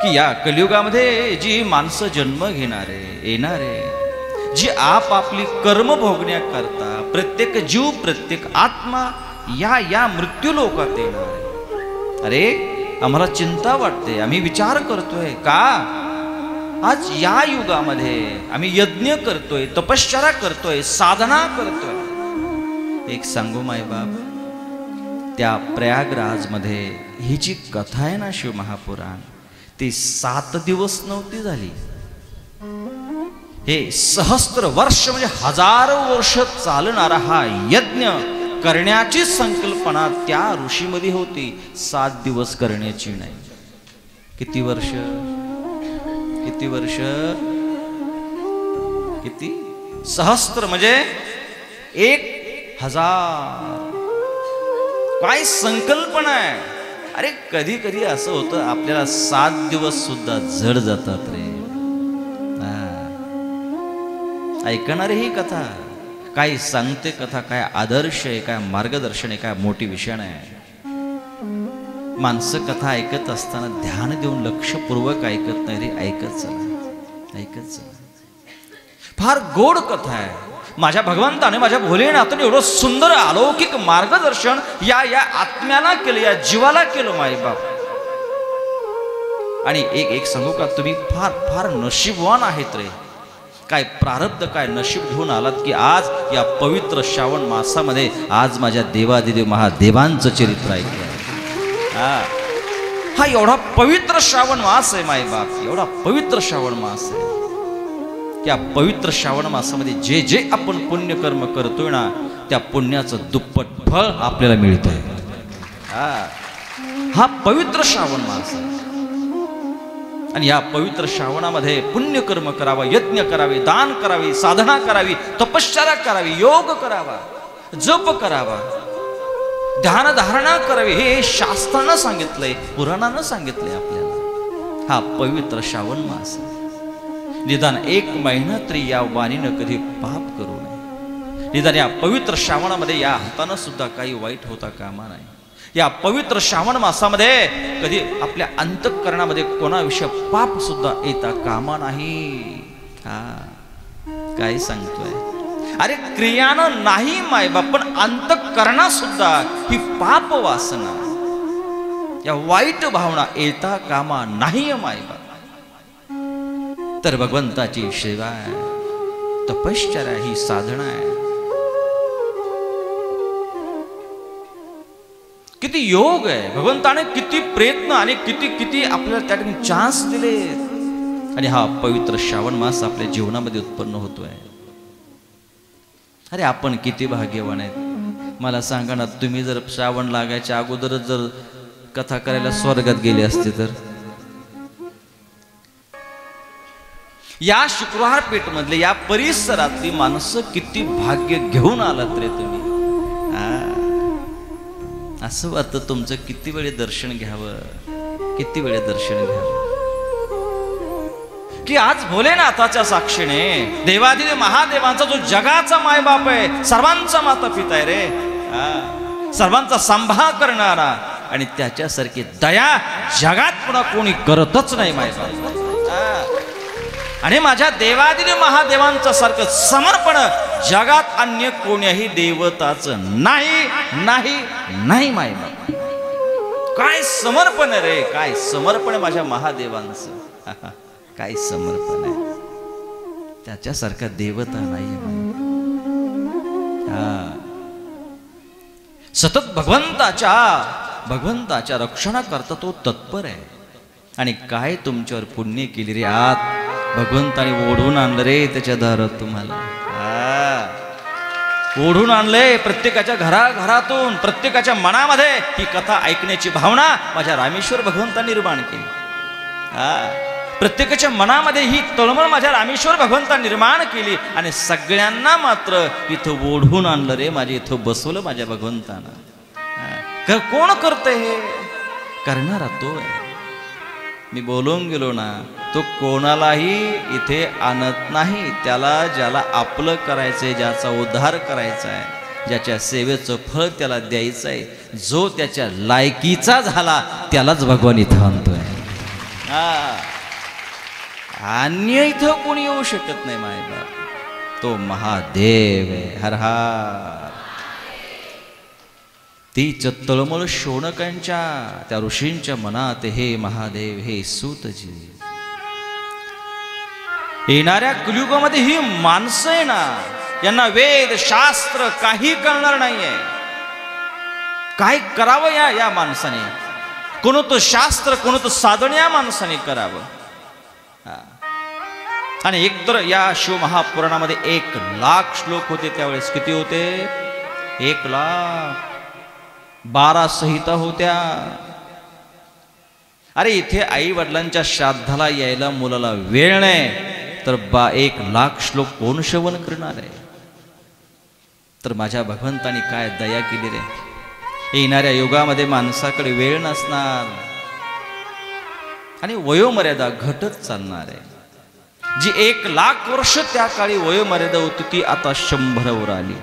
की या कलियुगामध्ये जी माणसं जन्म घेणारे येणारे, जी आपापली कर्म भोगण्याकरता प्रत्येक जीव प्रत्येक आत्मा या मृत्यू लोकात येणार आहे. अरे आम्हाला चिंता वाटते, आम्ही विचार करतोय का आज या युगामध्ये आम्ही यज्ञ करतोय, तपश्चर्या करतोय, साधना करतोय. एक सांगू मायबाप, त्या प्रयागराजमध्ये ही जी कथा आहे ना शिवमहापुराण, ती 7 दिवस नव्हती झाली. हे सहस्त्र वर्ष म्हणजे हजारो वर्ष चालणारा हा यज्ञ करण्याची संकल्पना त्या ऋषीमध्ये होती, 7 दिवस करण्याची नाही. किती वर्ष? किती वर्ष? किती? सहस्त्र म्हणजे 1000. काय संकल्पना आहे. अरे कधी कधी असं होतं आपल्याला 7 दिवस सुद्धा जड जातात रे. ऐकणारे ही कथा काय सांगते, कथा काय आदर्श आहे, काय मार्गदर्शन आहे, काय मोठी विषय आहे. माणसं कथा ऐकत असताना ध्यान देऊन लक्षपूर्वक ऐकत नाही रे. ऐकत चला, ऐकत चला. फार गोड कथा आहे. माझ्या भगवंताने माझ्या भोलेनाथाने एवढं सुंदर अलौकिक मार्गदर्शन या आत्म्याला केलं, या जीवाला केलं मायबाप. आणि एक सांगू का, तुम्ही फार फार नशीबवान आहेत रे. काय प्रारब्ध, काय नशीब घेऊन आलात की आज या पवित्र श्रावण मासामध्ये आज माझ्या देवादिदेव महादेवांचं चरित्र ऐकलं. हा एवढा पवित्र श्रावण मास आहे मायबाप, एवढा पवित्र श्रावण मास आहे. त्या पवित्र श्रावण मासामध्ये जे जे आपण पुण्यकर्म करतोय ना, त्या पुण्याचं दुप्पट फळ आपल्याला मिळतंय. हा पवित्र श्रावण मास आहे. आणि या पवित्र श्रावणामध्ये पुण्यकर्म करावा, यज्ञ करावे, दान करावे, साधना करावी, तपश्चर्या करावी, योग करावा, जप करावा, ध्यान धारणा करावी. हे शास्त्रानं सांगितलंय, पुराणानं सांगितलंय आपल्याला. हा पवित्र श्रावण मास निदान 1 महिना तरी या वाणीनं कधी पाप करू नये. निदान या पवित्र श्रावणामध्ये या हातानं सुद्धा काही वाईट होता कामा नाही. या पवित्र श्रावण मासामध्ये कधी आपल्या अंतःकरणामध्ये कोणाविषयी पाप सुद्धा येता कामा नाही. काय सांगतोय. अरे क्रियानं नाही मायबाप, पण अंतःकरणात सुद्धा ही पाप वासना, या वाईट भावना येता कामा नाही मायबाप. तर भगवंताची सेवा आहे, तपश्चर्या ही साधना आहे. किती योग आहे. भगवंताने किती प्रयत्न आणि किती किती आपल्याला त्या ठिकाणी चान्स दिले. आणि हा पवित्र श्रावण मास आपल्या जीवनामध्ये उत्पन्न होतोय. अरे आपण किती भाग्यवान आहेत. मला सांगा ना, तुम्ही जर श्रावण लागायच्या अगोदरच जर कथा करायला स्वर्गात गेले असते तर. या शुक्रवार पेठ मधले या परिसरातली माणसं किती भाग्य घेऊन आलात रे तुम्ही. असं वाटतं तुमचं किती वेळे दर्शन घ्यावं, किती वेळे दर्शन घ्यावं. की आज भोलेनाथाच्या साक्षीने देवादिदेव महादेवांचा जो जगाचा मायबाप आहे, सर्वांचा माता पिता आहे रे, सर्वांचा सांभाळ करणारा, आणि त्याच्यासारखी दया जगात पुन्हा कोणी करतच नाही मायबाप. आणि माझ्या देवादिदेव महादेवांचं सारखं समर्पण जगात अन्य कोण्याही देवताचं नाही नाही नाही मायबाप. काय समर्पण रे, काय समर्पण आहे माझ्या महादेवांचं. काय समर्पण आहे. त्याच्यासारखा देवता नाही. सतत भगवंताच्या रक्षणाकरता तो तत्पर आहे. आणि काय तुमच्यावर पुण्य केली रे. आत भगवंताने ओढून आणलं रे त्याच्या दारात तुम्हाला. ओढून आणले प्रत्येकाच्या घराघरातून, प्रत्येकाच्या मनामध्ये ही कथा ऐकण्याची भावना माझ्या रामेश्वर भगवंतांनी निर्माण केली. प्रत्येकाच्या मनामध्ये ही तळमळ माझ्या रामेश्वर भगवंतांनी निर्माण केली. आणि सगळ्यांना मात्र इथं ओढून आणलं रे, माझ्या इथं बसवलं माझ्या भगवंतानं. कोण करते हे. करणारा तो आहे. मी बोलून गेलो ना, तो कोणालाही इथे आणत नाही. त्याला ज्याला आपलं करायचंय, ज्याचा उद्धार करायचा आहे, ज्याच्या सेवेचं फळ त्याला द्यायचं आहे, जो त्याच्या लायकीचा झाला त्यालाच भगवान इथं आणतोय. अन्य इथं कोणी येऊ शकत नाही मायबाप, तो महादेव आहे. हर हर. तीच तळमळ शौनकांच्या त्या ऋषींच्या मनात, हे महादेव हे सूतजी. येणाऱ्या कलियुगामध्ये ही माणसं आहे ना, यांना वेद शास्त्र काही कळणार नाहीये. काय करावं या माणसाने, कोणतं शास्त्र कोणतं साधन या माणसाने करावं. आणि एकतर या शिवमहापुराणामध्ये 1,00,000 श्लोक होते. त्यावेळेस किती होते? 1,00,000. 12 संहिता होत्या. अरे इथे आई वडिलांच्या श्राद्धाला यायला मुलाला वेळ नाही, तर 1,00,000 श्लोक कोण श्रवण करणार आहे? तर माझ्या भगवंतानी काय दया केली रे. येणाऱ्या युगामध्ये माणसाकडे वेळ नसणार आणि वयोमर्यादा घटत चालणार आहे. जी 1,00,000 वर्ष त्या काळी वयोमर्यादा होती, ती आता 100 वर आली.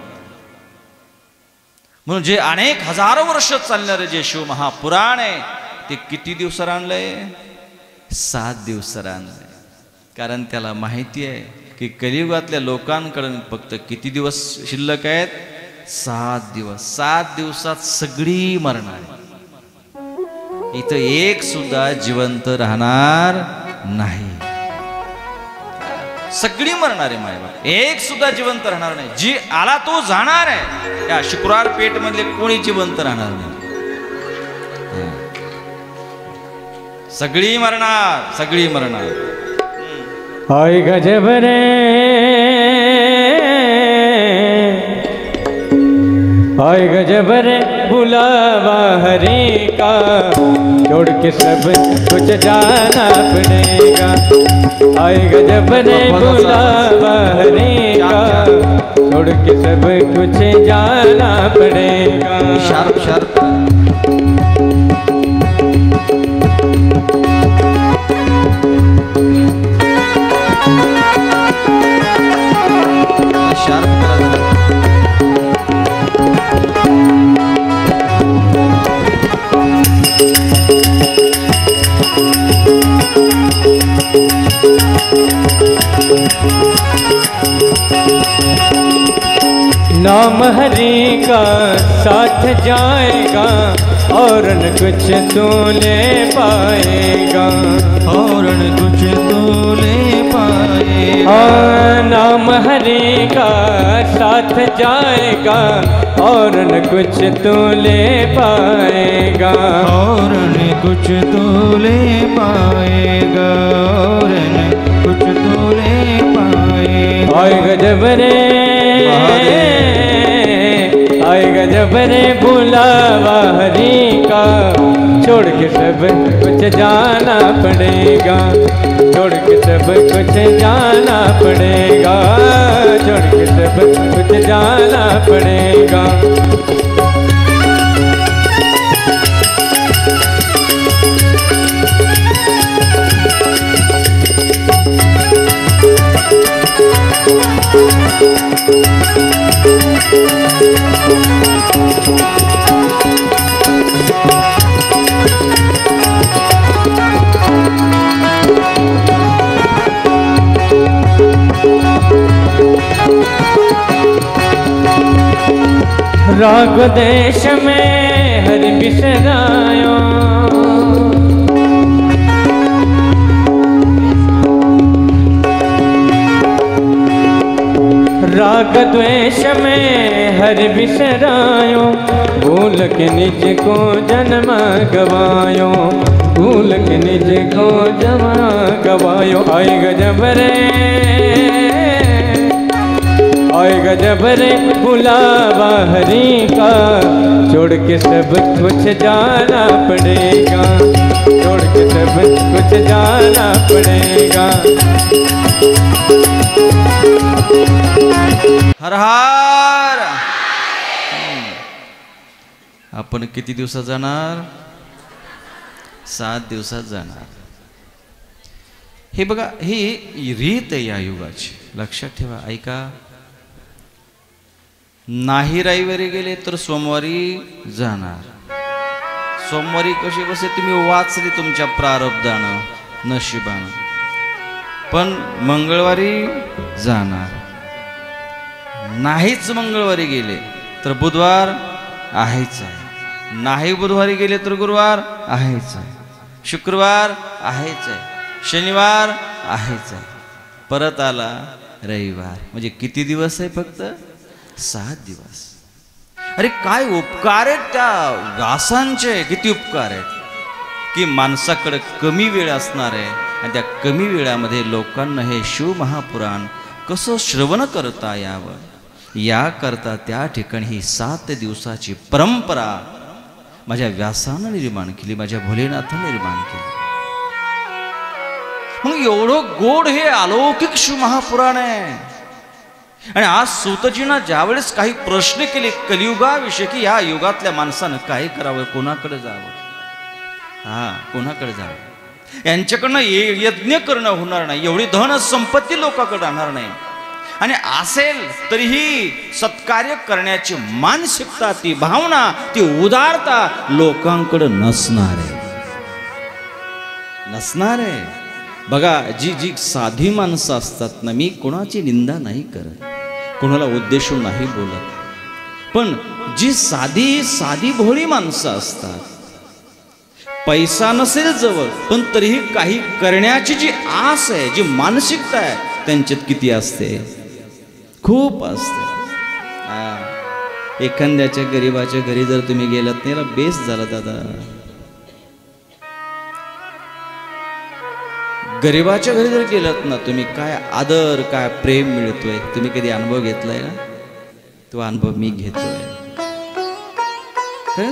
म्हणून जे अनेक हजारो वर्ष चालणारे जे शिवमहापुराण आहे, ते किती दिवसावर आणलंय? 7 दिवसावर आणलंय. कारण त्याला माहिती आहे की कलियुगातल्या लोकांकडे फक्त किती दिवस शिल्लक आहेत? 7 दिवस. 7 दिवसात सगळी मरणार. इथं एक सुद्धा जिवंत राहणार नाही. सगळी मरणार आहे मायबाप, एक सुद्धा जिवंत राहणार नाही. जी आला तो जाणार आहे. या शुक्रवार पेठ मधले कोणी जिवंत राहणार नाही. सगळी मरणार, सगळी मरणार. आय गजब रे, आय गजब रे बुलावा हरि का, छोड़ के सब कुछ जाना पड़ेगा. आय गजब रे बुलावा हरि का, छोड़ के सब कुछ जाना पड़ेगा. Sharp sharp. नाम हरि का साथ जाएगा, और न कुछ तू ले पाएगा, और न कुछ तू ले पाएगा. नाम हरि का साथ जाएगा, और न कुछ तू ले पाएगा, और न कुछ तू ले पाएगा, और न कुछ तू ले पाएगा. आय गजब रे, आय गजब रे बुलावा हरि का, छोड़ के सब कुछ जाना पड़ेगा, छोड़ के सब कुछ जाना पड़ेगा, छोड़ के सब कुछ जाना पड़ेगा. राग देश में हरि बिसरायो, राग द्वेष में हरि बिसरायो, भूल के निज को जन्म गवायो, भूल के निज को जन्म गवायो. आय गजब रे, आय गजब रे बुलावा हरि का, छोड़ के सब कुछ जाना पड़ेगा, छोड़ के सब कुछ जाना पड़ेगा. हर हर. आपण किती दिवसात जाणार? 7 दिवसात जाणार. हे बघा, ही रीत आहे या युगाची. लक्षात ठेवा. ऐका, नाही रविवारी गेले तर सोमवारी जाणार. सोमवारी कसे बसे तुम्ही वाचले तुमच्या प्रारब्धानं. नशिबानं. पण मंगळवारी जाणार, नाहीच मंगळवारी गेले तर बुधवार आहेच आहे, नाही बुधवारी गेले तर गुरुवार आहेच आहे, शुक्रवार आहेच आहे, शनिवार आहेच आहे, परत आला रविवार. म्हणजे किती दिवस आहे? फक्त 7 दिवस. अरे काय उपकार आहेत त्या व्यासांचे, किती उपकार आहेत की माणसाकडे कमी वेळ असणार आहे आणि त्या कमी वेळामध्ये लोकांना हे शिवमहापुराण कसं श्रवण करता यावं याकरता त्या ठिकाणी ही 7 दिवसाची परंपरा माझ्या व्यासानं निर्माण केली, माझ्या भोलेनाथानं निर्माण केली. मग एवढं गोड हे अलौकिक शिवमहापुराण आहे. आणि आज सूतजीनं ज्यावेळेस काही प्रश्न केले कलियुगाविषयी की या युगातल्या माणसानं काय करावं, कोणाकडे जावं, कोणाकडे जावं, यांच्याकडनं यज्ञ करणं होणार नाही, एवढी धन संपत्ती लोकांकडे राहणार नाही, आणि असेल तरीही सत्कार्य करण्याची मानसिकता, ती भावना, ती उदारता लोकांकडे नसणार आहे. बघा, जी साधी माणसं असतात ना, मी कोणाची निंदा नाही करत, कोणाला उद्देशून नाही बोलत, पण जी साधी भोळी माणसं असतात, पैसा नसेल जवळ पण तरीही काही करण्याची जी आस आहे, जी मानसिकता आहे, त्यांच्यात किती असते? खूप असते. एखाद्याच्या गरीबाच्या घरी जर तुम्ही गेलात नाही ना, बेस झाला दादा. गरीबाच्या घरी जर गेलात ना तुम्ही, काय आदर, काय प्रेम मिळतोय, तुम्ही कधी अनुभव घेतलाय ना? तो अनुभव मी घेतोय.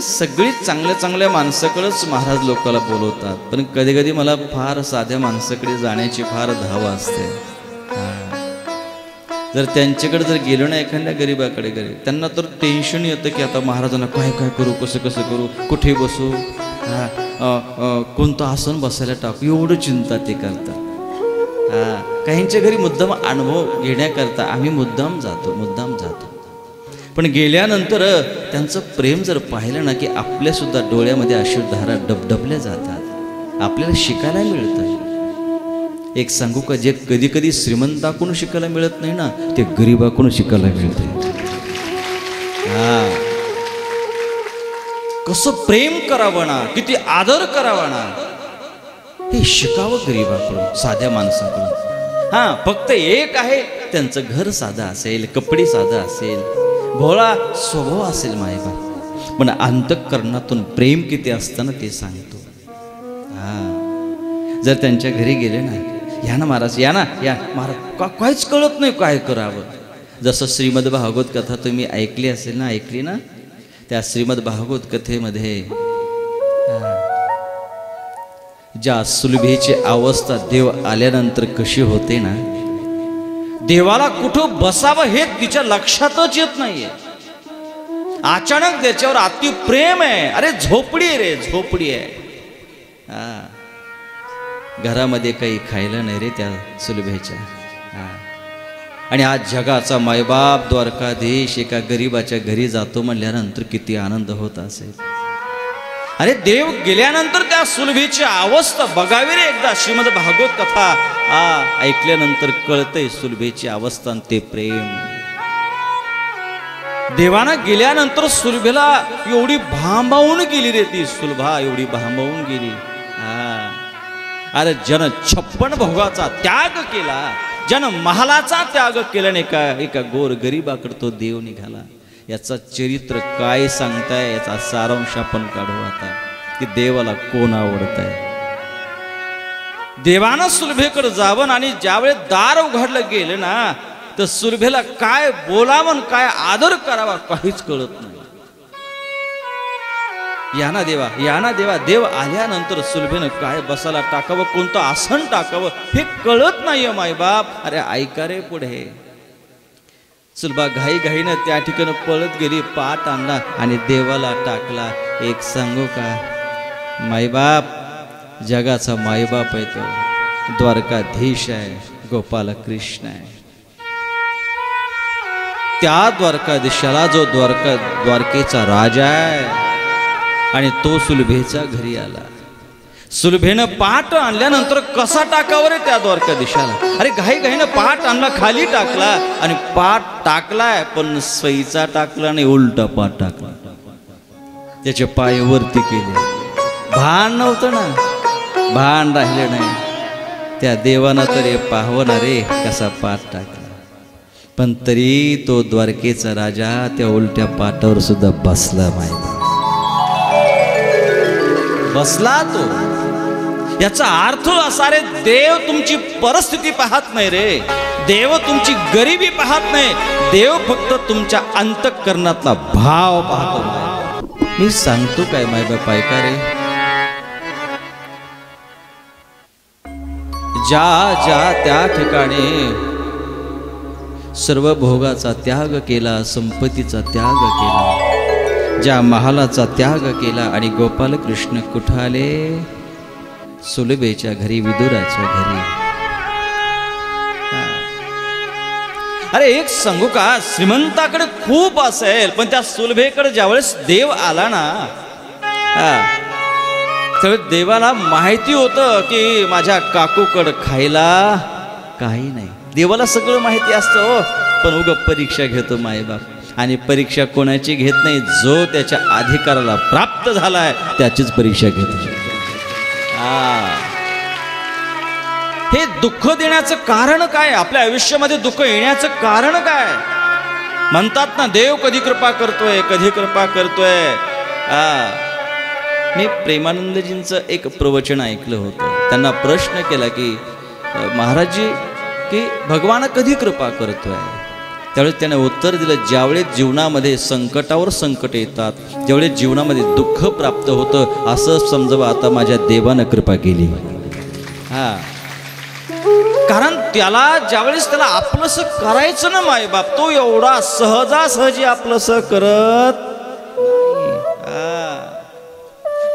सगळी चांगल्या माणसाकडेच महाराज लोकांना बोलवतात, पण कधी कधी मला फार साध्या माणसाकडे जाण्याची फार धाव असते. जर त्यांच्याकडे जर गेलो ना, एखाद्या गरीबाकडे त्यांना तर टेन्शन येतं की आता महाराजांना काय करू, कसं करू, कुठे बसू, कोणतं आसन बसायला टाकू, एवढं चिंता ते करतात. काहींच्या घरी मुद्दाम अनुभव घेण्याकरता आम्ही मुद्दाम जातो. पण गेल्यानंतर त्यांचं प्रेम जर पाहिलं ना की आपल्या सुद्धा डोळ्यामध्ये अश्रुधारा डबडबल्या जातात, आपल्याला शिकायला मिळतं. एक सांगू का, जे कधी कधी श्रीमंताकडून शिकायला मिळत नाही ना, ते गरीबाकडून शिकायला मिळते. कसं प्रेम करावं ना, किती आदर करावा ना, हे शिकावं गरीबाकडून, साध्या माणसाकडून. फक्त एक आहे, त्यांचं घर साधं असेल, कपडे साधं असेल, भोळा स्वभाव असेल मायबा, पण अंतःकरणातून प्रेम किती असताना ते सांगतो. जर त्यांच्या घरी गेले ना, या ना महाराज, या महाराज, काहीच कळत नाही काय करावं. जसं श्रीमद भागवत कथा तुम्ही ऐकली असेल ना, ऐकली ना, त्या श्रीमद भागवत कथेमध्ये ज्या सुलभेची अवस्था देव आल्यानंतर कशी होते ना, देवाला कुठं बसावं हे तिच्या लक्षातच येत नाहीये. अचानक त्याच्यावर अति प्रेम आहे. अरे झोपडी रे, झोपडी आहे. घरामध्ये काही खायला नाही रे त्या सुलभेच्या. आणि आज जगाचा मायबाप द्वारकाधीश एका गरीबाच्या घरी जातो म्हणल्यानंतर किती आनंद होत असेल. अरे देव गेल्यानंतर त्या सुलभेची अवस्था बघावी रे एकदा. श्रीमद भागवत कथा ऐकल्यानंतर कळतंय सुलभेची अवस्था, ते प्रेम. देवाना गेल्यानंतर सुलभेला एवढी भांबावून गेली रे ती सुलभा, एवढी भांबावून गेली. अरे जन 56 भोगाचा त्याग केला, जन महालाचा त्याग केल्याने एका गोर गरीबाकडे तो देव निघाला. याचा चरित्र काय सांगताय, याचा सारांश आपण काढू आता की देवाला कोण आवडत आहे. देवानं सुलभेकडे जावं आणि ज्यावेळेस दार उघडलं गेलं ना, तर सुलभेला काय बोलावं, काय आदर करावा काहीच कळत नाही. या ना देवा, देव आल्यानंतर सुलभेनं काय बसायला टाकावं, कोणतं आसन टाकावं हे कळत नाहीये मायबाप. अरे ऐका रे पुढे. सुलभा घाईनं त्या ठिकाणी पळत गेली, पाट आणला आणि देवाला टाकला. एक सांगू का, मायबाप जगाचा मायबाप आहे तो, द्वारकाधीश आहे, गोपाल कृष्ण आहे. त्या द्वारकाधीशाला जो द्वारकेचा राजा आहे आणि तो सुलभेच्या घरी आला. सुलभेनं पाट आणल्यानंतर कसा टाकावर त्या द्वारकाधीशाला? अरे घाई घाईनं पाट आणला, खाली टाकला आणि पाट टाकलाय पण स्वईचा टाकला आणि उलटा पाट टाकला. त्याचे पाय वरती केले. भान नव्हतं ना, भान राहिले नाही. त्या देवानं तरी पाहावं ना रे कसा पाट टाकला. पण तरी तो द्वारकेचा राजा त्या उलट्या पाटावर सुद्धा बसला. माहिती बसला तो. याचा अर्थ असा रे, देव तुमची परिस्थिती पाहत नाही रे, देव तुमची गरिबी पाहत नाही, देव फक्त तुमच्या अंतःकरणातला भाव पाहतो. मी सांगतो काय माय बाप ऐका रे, ज्या ज्या त्या ठिकाणी सर्व भोगाचा त्याग केला, संपत्तीचा त्याग केला, ज्या महालाचा त्याग केला आणि गोपाल कृष्ण कुठं आले? सुलभेच्या घरी, विदुराच्या घरी. अरे एक सांगू का, श्रीमंताकडे खूप असेल पण त्या सुलभेकडे ज्यावेळेस देव आला ना, त्यावेळेस देवाला माहिती होतं की माझ्या काकूकडे खायला काही नाही. देवाला सगळं माहिती असतं, पण उगा परीक्षा घेतो मायबाप. आणि परीक्षा कोणाची घेत नाही, जो त्याच्या अधिकाराला प्राप्त झालाय त्याचीच परीक्षा घेतो. हे दुःख देण्याचं कारण काय? आपल्या आयुष्यामध्ये दुःख येण्याचं कारण काय? म्हणतात ना देव कधी कृपा करतोय, कधी कृपा करतोय. मी प्रेमानंदजींचं एक प्रवचन ऐकलं होतं. त्यांना प्रश्न केला की महाराजजी की भगवान कधी कृपा करतोय? त्यावेळेस त्याने उत्तर दिलं, ज्यावेळेस जीवनामध्ये संकटावर संकट येतात, ज्यावेळेस जीवनामध्ये दुःख प्राप्त होतं, असं समजावं आता माझ्या देवानं कृपा केली. कारण त्याला ज्यावेळेस त्याला आपलंसं करायचं ना मायबाप, तो एवढा सहजासहजी आपलंसं करत.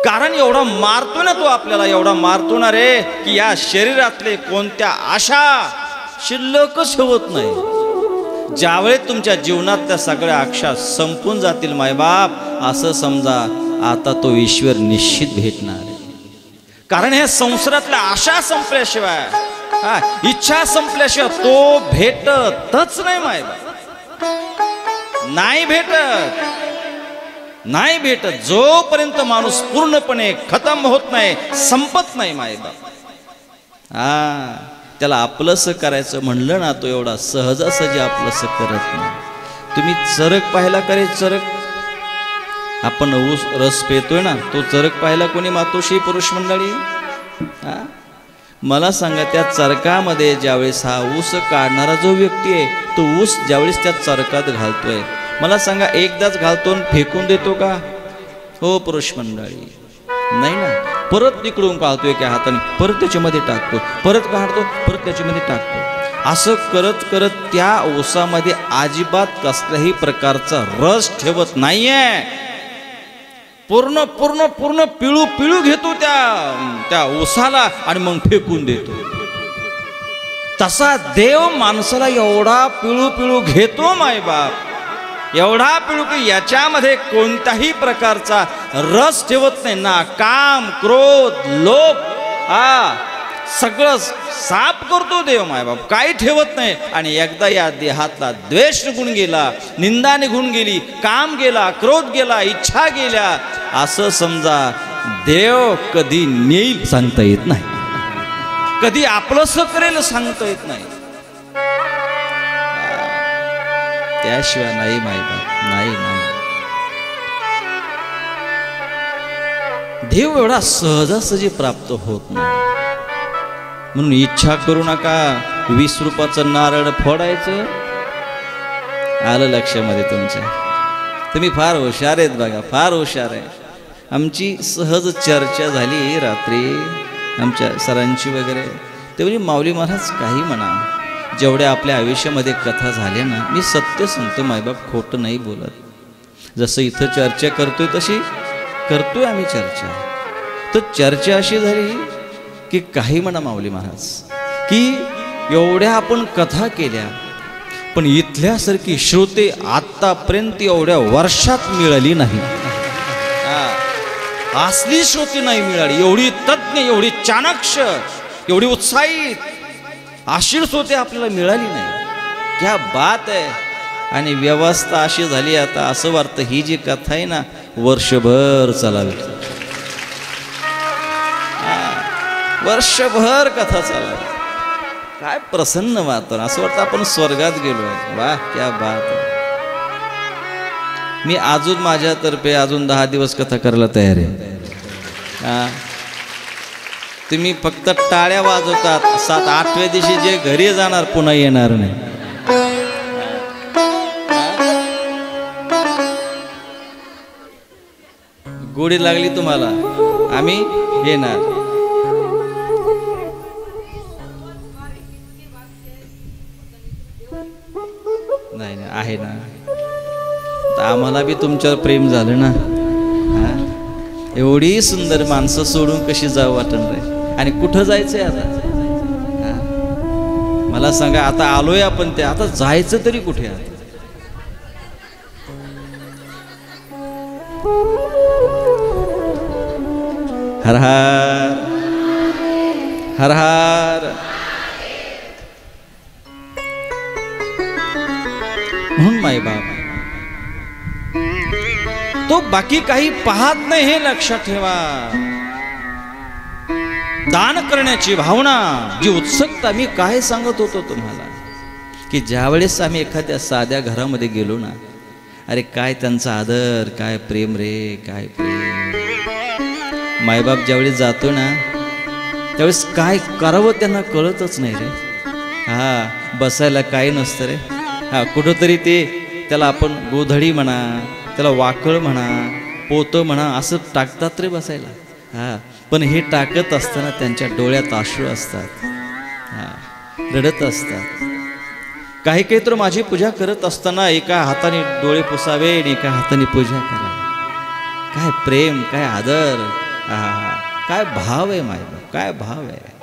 कारण एवढा मारतो ना तो आपल्याला, एवढा मारतो ना रे की या शरीरातले कोणत्या आशा शिल्लकच होत नाही. ज्यावेळेस तुमच्या जीवनात त्या सगळ्या आशा संपून जातील मायबाप, असं समजा आता तो ईश्वर निश्चित भेटणार आहे. कारण हे संसारातल्या आशा संपल्याशिवाय, इच्छा संपल्याशिवाय तो भेटतच नाही मायबाप. नाही भेटत, नाही भेटत. जोपर्यंत माणूस पूर्णपणे खतम होत नाही, संपत नाही मायबाप. त्याला आपलंसं करायचं म्हणलं ना, तो एवढा सहजासहजी आपलंसं करत नाही. तुम्ही चरक पाहिला करे? चरक आपण ऊस रस पेतोय ना, तो चरक पाहिला कोणी मातोश्री पुरुष मंडळी? मला सांगा, त्या चरकामध्ये ज्यावेळेस हा ऊस काढणारा जो व्यक्ती आहे, तो ऊस ज्यावेळेस त्या चरकात घालतोय, मला सांगा एकदाच घालतो फेकून देतो का? हो पुरुष मंडळी, नाही ना. परत तिकडून काढतो एका हाताने, परत त्याच्यामध्ये टाकतो, परत काढतो, परत त्याच्यामध्ये टाकतो. असं करत करत त्या ऊसामध्ये अजिबात कसल्याही प्रकारचा रस ठेवत नाहीये. पूर्ण पूर्ण पूर्ण पिळू पिळू घेतो त्या ऊसाला आणि मग फेकून देतो. तसा देव माणसाला एवढा पिळू पिळू घेतो मायबाप, एवढा पिळू की याच्यामध्ये कोणत्याही प्रकारचा रस ठेवत नाही ना. काम, क्रोध, लोभ सगळं साफ करतो देव मायबाप, काही ठेवत नाही. आणि एकदा या देहातला द्वेष निघून गेला, निंदा निघून गेली, काम गेला, क्रोध गेला, इच्छा गेल्या, असं समजा देव कधी नेईल सांगता येत नाही, कधी आपलंसं करेल सांगता येत नाही. त्याशिवाय नाही मायबाप, नाही नाही. देव एवढा सहजासहजी प्राप्त होत नाही. म्हणून इच्छा करू नका 20 रुपयाचं नारळ फोडायचं. आलं लक्षामध्ये तुमच्या? तुम्ही फार हुशार आहेत बघा, फार हुशार आहे. आमची सहज चर्चा झाली रात्री आमच्या सरांची वगैरे. ते म्हणजे माऊली महाराज काही म्हणा, जेवढ्या आपल्या आयुष्यामध्ये कथा झाल्या ना, मी सत्य सांगतो मायबाप, खोटं नाही बोलत. जसं इथं चर्चा करतोय तशी करतोय आम्ही चर्चा. तर चर्चा अशी झाली की काही म्हणा माऊली महाराज, की एवढ्या आपण कथा केल्या, पण इथल्यासारखी श्रोते आतापर्यंत एवढ्या वर्षात मिळाली नाही. असली श्रोते नाही मिळाली, एवढी तज्ञ, एवढी चाणाक्ष, एवढी उत्साहित अशी श्रोते आपल्याला मिळाली नाही. क्या बात आहे. आणि व्यवस्था अशी झाली आता असं वाटतं ही जी कथा आहे ना वर्षभर चालावी, वर्षभर कथा चालावी. काय प्रसन्न वातावरण, असं वाटतं आपण स्वर्गात गेलो. वाह क्या बात आहे. मी अजून माझ्यातर्फे अजून 10 दिवस कथा करायला तयार आहे. तुम्ही फक्त टाळ्या वाजवतात, 7-8व्या दिवशी जे घरी जाणार पुन्हा येणार नाही. गोडी लागली तुम्हाला, आम्ही येणार. नाही नाही आहे ना, आम्हाला बी तुमच्यावर प्रेम झालं ना. एवढी सुंदर माणसं सोडून कशी जाऊ वाटण रे. आणि कुठं जायचंय आता? मला सांगा, आता आलोय आपण, ते आता जायचं तरी कुठे? आता हर हर हर हर. म्हणून माय बाप तो बाकी काही पाहत नाही, हे लक्षात ठेवा. दान करण्याची भावना, जी उत्सुकता, मी काय सांगत होतो तुम्हाला की ज्यावेळेस आम्ही एखाद्या साध्या घरामध्ये गेलो ना, अरे काय त्यांचा आदर, काय प्रेम रे, काय प्रेम. मायबाप ज्यावेळेस जातो ना त्यावेळेस काय करावं त्यांना कळतच नाही रे. बसायला काही नसतं रे. कुठंतरी ते त्याला आपण गोधडी म्हणा, त्याला वाकळ म्हणा, पोतं म्हणा, असं टाकतात रे बसायला. पण हे टाकत असताना त्यांच्या डोळ्यात अश्रू असतात, रडत असतात. काही काही तर माझी पूजा करत असताना एका हाताने डोळे पुसावे आणि एका हाताने पूजा करावी. काय प्रेम, काय आदर, काय भाव आहे मायबाप, काय भाव आहे.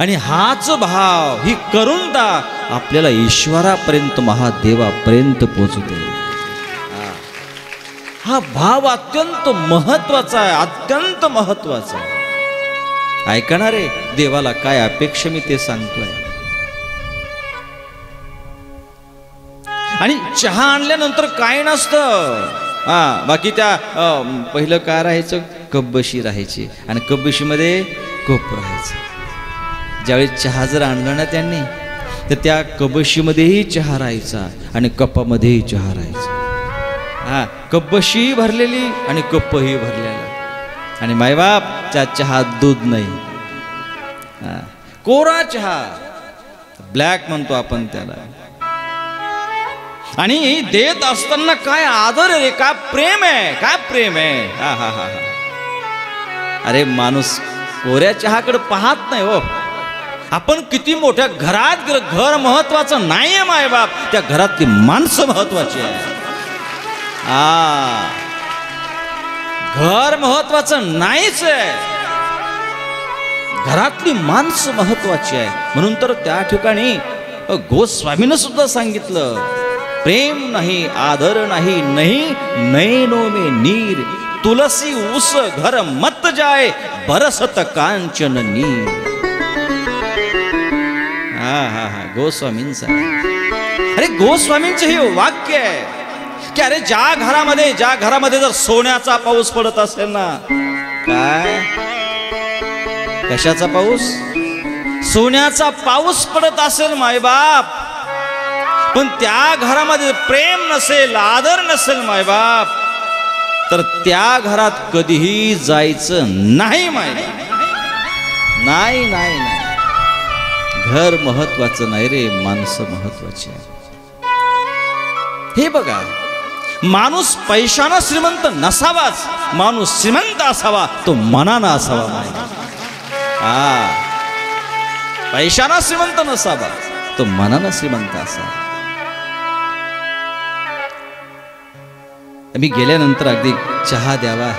आणि हाच भाव, ही करुणता आपल्याला ईश्वरापर्यंत, महादेवापर्यंत पोहोचते. हा भाव अत्यंत महत्वाचा आहे, अत्यंत महत्वाचा आहे. ऐकणार रे, देवाला काय अपेक्षा मी ते सांगतोय. आणि चहा आणल्यानंतर काय नसतं. बाकी त्या पहिलं काय राहायचं, कब्बशी राहायची आणि कब्बशीमध्ये कप राहायचं. ज्यावेळी चहा जर आणला ना त्यांनी, तर त्या कब्बशीमध्येही चहा राहायचा आणि कपामध्येही चहा राहायचा. कब्बशी भरलेली आणि कप्पही भरलेला. आणि मायबाप त्या चहात दूध नाही, कोरा चहा, ब्लॅक म्हणतो आपण त्याला. आणि देत असताना काय आदर आहे, काय प्रेम आहे, काय प्रेम आहे. हा. अरे माणूस कोऱ्या चहाकडे पाहत नाही हो. आपण किती मोठ्या घरात, घर महत्वाचं नाहीये मायबाप, त्या घरातली माणसं महत्वाची आहे. घर महत्वाचं नाहीच आहे, घरातली माणसं महत्वाची आहे. म्हणून तर त्या ठिकाणी गोस्वामीनं सुद्धा सांगितलं, प्रेम नाही, आदर नाही, नहीं नैनो में नीर, तुलसी उस घर मत जाए, बरसत कांचन नीर. गोस्वामींचा. अरे गोस्वामींचं हे वाक्य आहे की अरे ज्या घरामध्ये जर सोन्याचा पाऊस पडत असेल ना, काय कशाचा पाऊस, सोन्याचा पाऊस पडत असेल मायबाप, पण त्या घरामध्ये प्रेम नसेल, आदर नसेल मायबाप, तर त्या घरात कधीही जायचं नाही मायबाप. नाही नाही नाही, घर महत्वाचं नाही रे, माणसं महत्वाची आहे. हे बघा, माणूस पैशानं श्रीमंत नसावाच, माणूस श्रीमंत असावा तो मनानं असावा. पैशानं श्रीमंत नसावा, तो मनानं श्रीमंत असावा. मी गेल्यानंतर अगदी चहा द्यावा,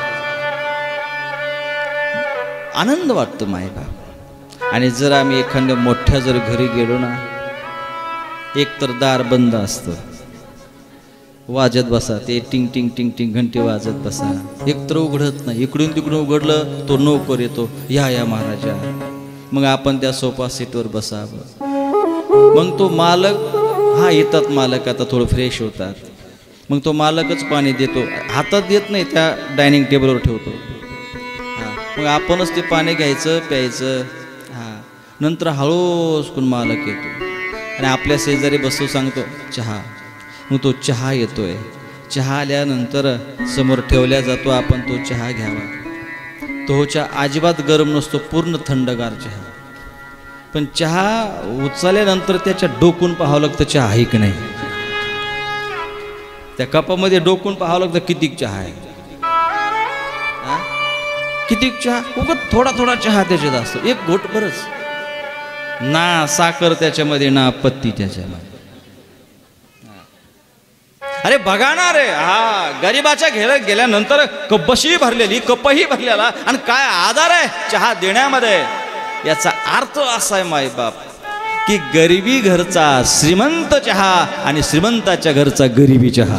आनंद वाटतो मायबाप. आणि जर आम्ही एखाद्या मोठ्या जर घरी गेलो ना, एक तर दार बंद असतं, वाजत बसा, ते टिंग टिंग टिंग टिंग घंटे वाजत बसा. एकतर उघडत नाही, इकडून तिकडून उघडलं तो नोकर येतो, या महाराजा. मग आपण त्या सोफा सीटवर बसावं. मग तो मालक, हा येतात मालक, आता थोडं फ्रेश होतात. मग तो मालकच पाणी देतो, हातात देत नाही, त्या डायनिंग टेबलवर ठेवतो. हां, मग आपणच ते पाणी घ्यायचं प्यायचं. हां, नंतर हळूच कोण मालक येतो आणि आपल्या शेजारी बसतो, सांगतो चहा. मग तो चहा येतोय, चहा आल्यानंतर समोर ठेवल्या जातो, आपण तो चहा घ्यावा. तो चहा अजिबात गरम नसतो, पूर्ण थंडगार चहा. पण चहा उचलल्यानंतर त्याच्या डोकून पाहावं लागतं चहा आहे की नाही. त्या कपामध्ये डोकून पाहावं लागतं किती चहा आहे, किती चहा. उगत थोडा थोडा चहा त्याच्यात असतो, एक घोट बरंच. ना साखर त्याच्यामध्ये ना पत्ती त्याच्यामध्ये. अरे बघा ना रे, हा गरीबाच्या घेर गेल्यानंतर कपशी भरलेली, कपही भरलेला, आणि काय आधार आहे चहा देण्यामध्ये. याचा अर्थ असा आहे मायबाप की गरिबी घरचा श्रीमंत चहा आणि श्रीमंताच्या घरचा गरिबी चहा.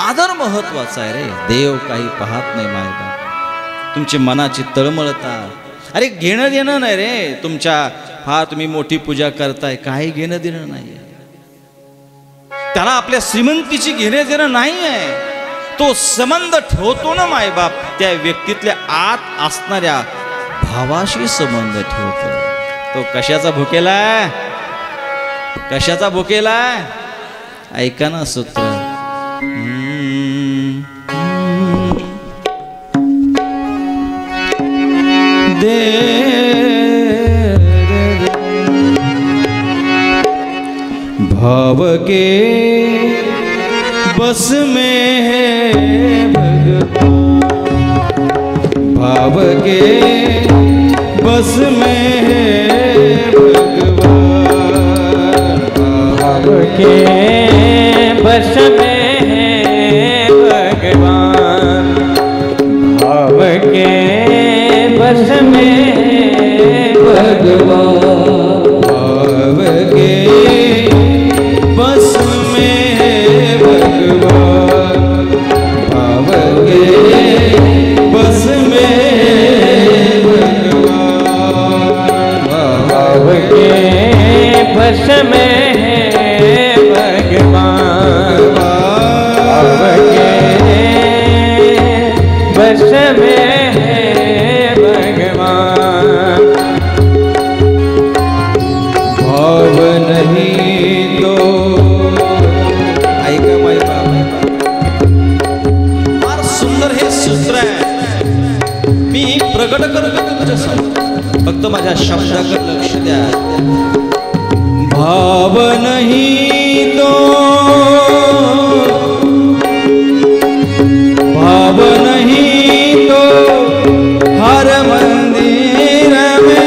आदर महत्वाचा आहे रे. देव काही पाहत नाही मायबाप, तुमची मनाची तळमळता. अरे घेणं देणं नाही रे तुमच्या, हा तुम्ही मोठी पूजा करताय, काही घेणं देणं नाही. त्याला आपल्या श्रीमंतीची घेणं देणं नाही आहे. तो संबंध ठेवतो ना मायबाप, त्या व्यक्तीतल्या आत असणाऱ्या भावाशी संबंध ठेवतो. तो कशाचा भुकेला, कशाचा भुकेला. ऐका ना सूत्र. भाव के बस में है भगवान, भाव के बस में है भगवान, भाव के बस में है भगवान, भाव के बस में है भगवान, भाव के बस में है भगवान, भाव के बस में है भगवान, भाव के बस में है भगवान, भाव के बस में है भगवान. भाव नहीं तो ऐका माय फार सुंदर हे सूत्र आहे. मी प्रगट करतो तुझ्या समोर, फक्त माझ्या शब्दाकडे लक्ष द्या. भाव नहीं तो, भाव नहीं तो हर मंदिर में,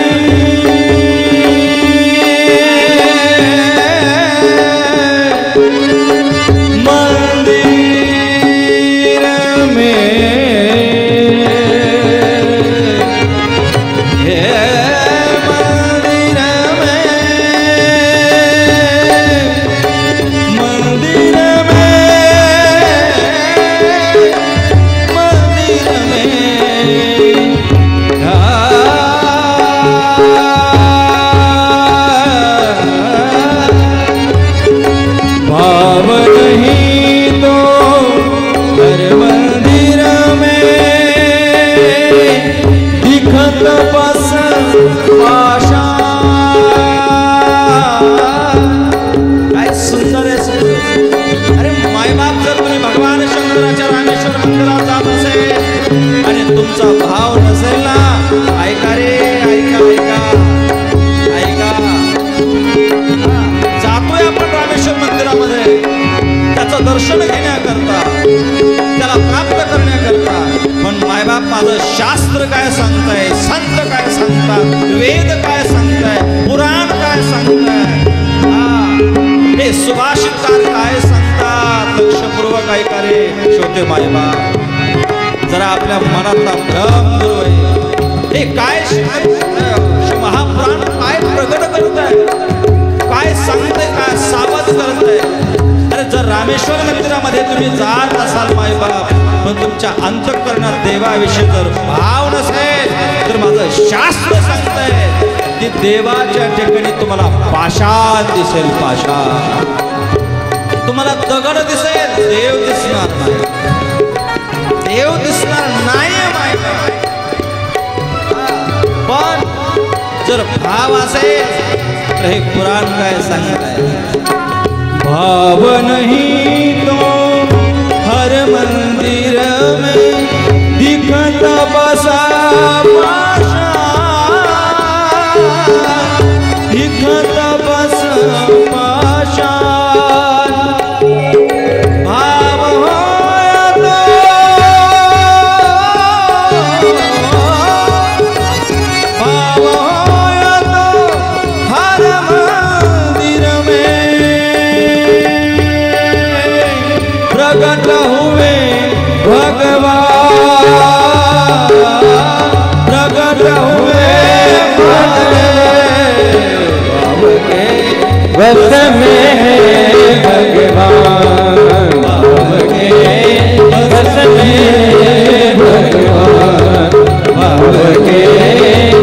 तुमचा भाव नसेल ना, ऐका रे, ऐका ऐका ऐका. जातोय आपण रामेश्वर मंदिरामध्ये त्याचं दर्शन घेण्याकरता, त्याला प्राप्त करण्याकरता. पण मायबाप माझं शास्त्र काय सांगताय, संत काय सांगतात, वेद काय सांगताय, पुराण काय सांगताय, हे सुभाषितकार काय सांगतात, लक्षपूर्वक ऐका रे श्रोते मायबाप. जरा आपल्या मनातला भ्रम दूर होईल. हे काय महापुराण काय प्रगट करताय? काय सांगताय? काय सावध करताय? अरे जर रामेश्वर मंदिरामध्ये तुम्ही जात असाल मायबाप, पण तुमच्या अंतःकरणात देवाविषयी जर भाव नसेल, तर माझं शास्त्र सांगतंय की देवाच्या ठिकाणी तुम्हाला पाषाण दिसेल. पाषाण तुम्हाला दगड दिसेल, देव दिसणार नाही. देव दिसणार नाही मायबाप. पण जर भाव असेल तर हे कुराण काय सांगत आहे? भाव नहीं तो हर मंदिर में दिखत बसा पाषाण, दिखत बस पाषाण. भाव होय तो भाव होय तो हर मंदिर में प्रगट हुए भगवान, प्रगट हुए वस में है भगवान, भाव के वस में है भगवान, भाव के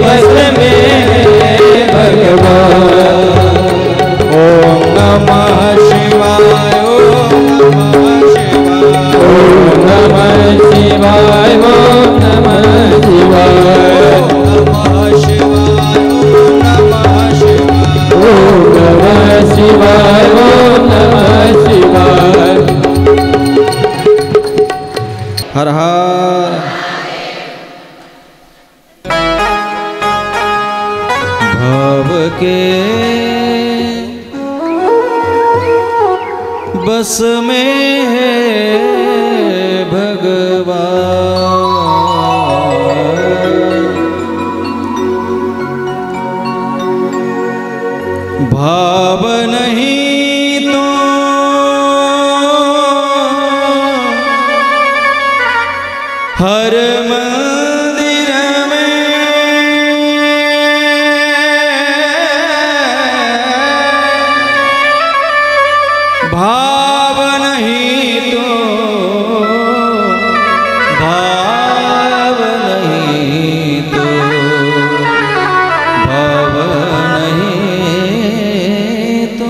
वस में है भगवान. ओम नमः शिवाय, ओम नमः शिवाय, ओम नमः शिवाय, ओम नमः शिवाय, ओम नमः शिवाय, ओम नमः शिवाय. हर हर. भाव के बस में है भगवान, भाव नहीं तो हर मंदिर में भाव नहीं तो, भाव नहीं तो, भाव नहीं तो,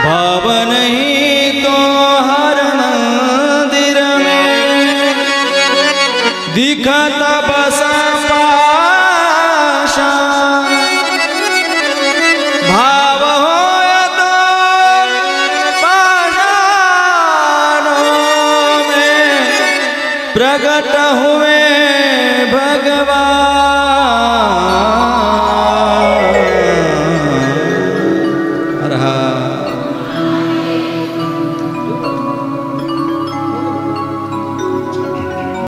भाव नहीं तो हर मंदिर में दिखत बसा पाषाण. भाव होय तो पाषाणों में प्रगट हुए